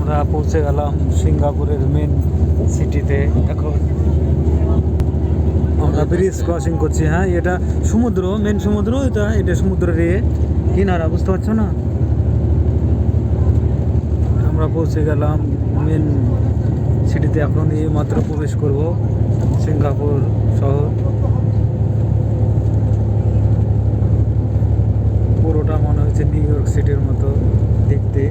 আমরা পৌঁছে গেলাম সিঙ্গাপুরের মেন সিটিতে। এখন আমরা ব্রিজ ক্রসিং করছি। হ্যাঁ, এটা সমুদ্র, মেন সমুদ্র। এটা সমুদ্রের কিনারা, বুঝতে পারছো না? আমরা পৌঁছে গেলাম মেন সিটিতে। এখন এই মাত্র প্রবেশ করব সিঙ্গাপুর শহর। পুরোটা মনে হচ্ছে নিউ ইয়র্ক সিটির মতো দেখতে।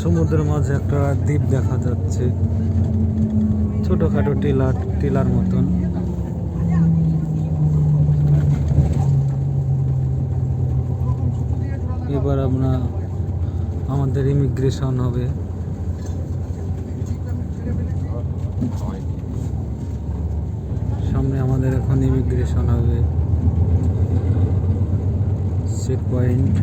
সমুদ্রের মাঝে একটা দ্বীপ দেখা যাচ্ছে, ছোটখাটো টিলার মতন। এবার আমাদের ইমিগ্রেশন হবে। সামনে আমাদের এখন ইমিগ্রেশন হবে, চেক পয়েন্ট।